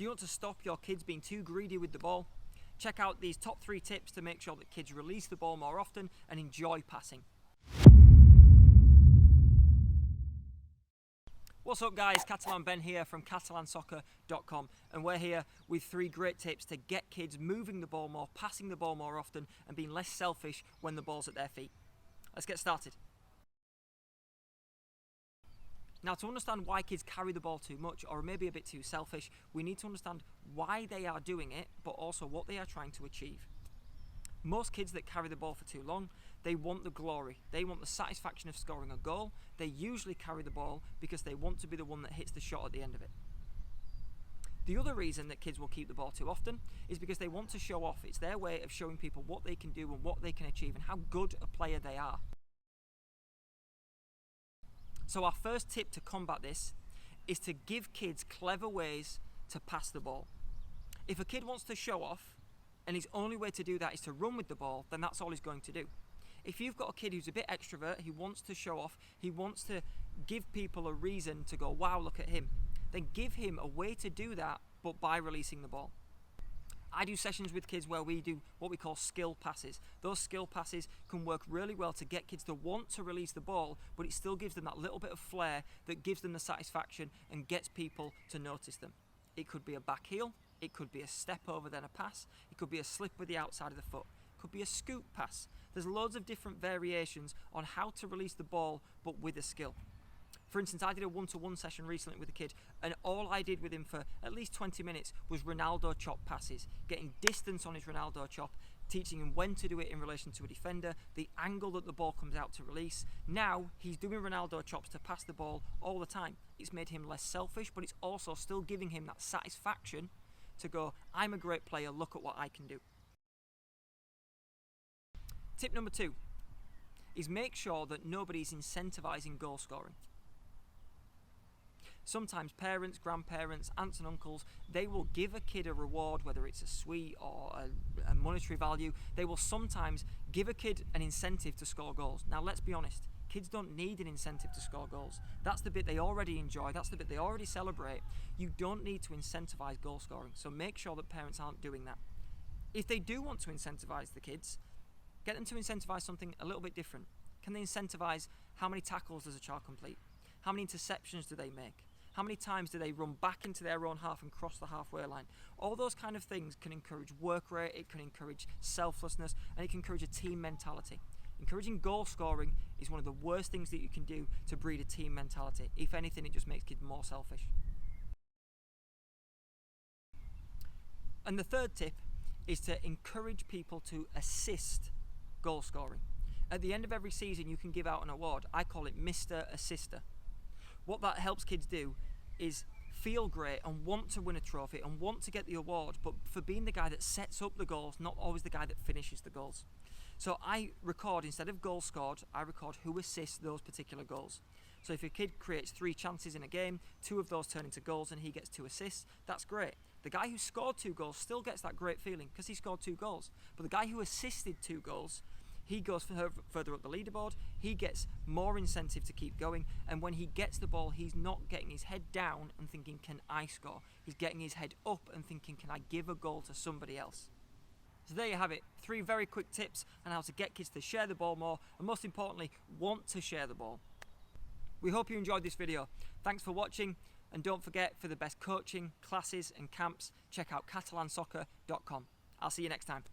Do you want to stop your kids being too greedy with the ball? Check out these top 3 tips to make sure that kids release the ball more often and enjoy passing. What's up guys, Catalan Ben here from CatalanSoccer.com, and we're here with 3 great tips to get kids moving the ball more, passing the ball more often and being less selfish when the ball's at their feet. Let's get started. Now, to understand why kids carry the ball too much or maybe a bit too selfish, we need to understand why they are doing it, but also what they are trying to achieve. Most kids that carry the ball for too long, they want the glory. They want the satisfaction of scoring a goal. They usually carry the ball because they want to be the one that hits the shot at the end of it. The other reason that kids will keep the ball too often is because they want to show off. It's their way of showing people what they can do and what they can achieve and how good a player they are. So our first tip to combat this is to give kids clever ways to pass the ball. If a kid wants to show off and his only way to do that is to run with the ball, then that's all he's going to do. If you've got a kid who's a bit extrovert, he wants to show off, he wants to give people a reason to go, wow, look at him, then give him a way to do that, but by releasing the ball. I do sessions with kids where we do what we call skill passes. Those skill passes can work really well to get kids to want to release the ball, but it still gives them that little bit of flair that gives them the satisfaction and gets people to notice them. It could be a back heel, it could be a step over then a pass, it could be a slip with the outside of the foot, it could be a scoop pass. There's loads of different variations on how to release the ball, but with a skill. For instance, I did a one-to-one session recently with a kid, and all I did with him for at least 20 minutes was Ronaldo chop passes, getting distance on his Ronaldo chop, teaching him when to do it in relation to a defender, the angle that the ball comes out to release. Now he's doing Ronaldo chops to pass the ball all the time. It's made him less selfish, but it's also still giving him that satisfaction to go, I'm a great player, look at what I can do. Tip number 2 is make sure that nobody's incentivizing goal scoring. Sometimes parents, grandparents, aunts and uncles, they will give a kid a reward, whether it's a sweet or a monetary value. They will sometimes give a kid an incentive to score goals. Now let's be honest, kids don't need an incentive to score goals. That's the bit they already enjoy, that's the bit they already celebrate. You don't need to incentivize goal scoring, so make sure that parents aren't doing that. If they do want to incentivize the kids, get them to incentivize something a little bit different. Can they incentivize how many tackles does a child complete? How many interceptions do they make? How many times do they run back into their own half and cross the halfway line? All those kind of things can encourage work rate, it can encourage selflessness, and it can encourage a team mentality. Encouraging goal scoring is one of the worst things that you can do to breed a team mentality. If anything, it just makes kids more selfish. And the third tip is to encourage people to assist goal scoring. At the end of every season, you can give out an award. I call it Mr. Assister. What that helps kids do is feel great and want to win a trophy and want to get the award, but for being the guy that sets up the goals, not always the guy that finishes the goals. So I record, instead of goals scored, I record who assists those particular goals. So if a kid creates 3 chances in a game, 2 of those turn into goals and he gets 2 assists, that's great. The guy who scored 2 goals still gets that great feeling because he scored 2 goals. But the guy who assisted 2 goals, he goes further up the leaderboard, he gets more incentive to keep going, and when he gets the ball, he's not getting his head down and thinking, can I score? He's getting his head up and thinking, can I give a goal to somebody else? So there you have it, 3 very quick tips on how to get kids to share the ball more, and most importantly, want to share the ball. We hope you enjoyed this video. Thanks for watching, and don't forget, for the best coaching, classes and camps, check out CatalanSoccer.com. I'll see you next time.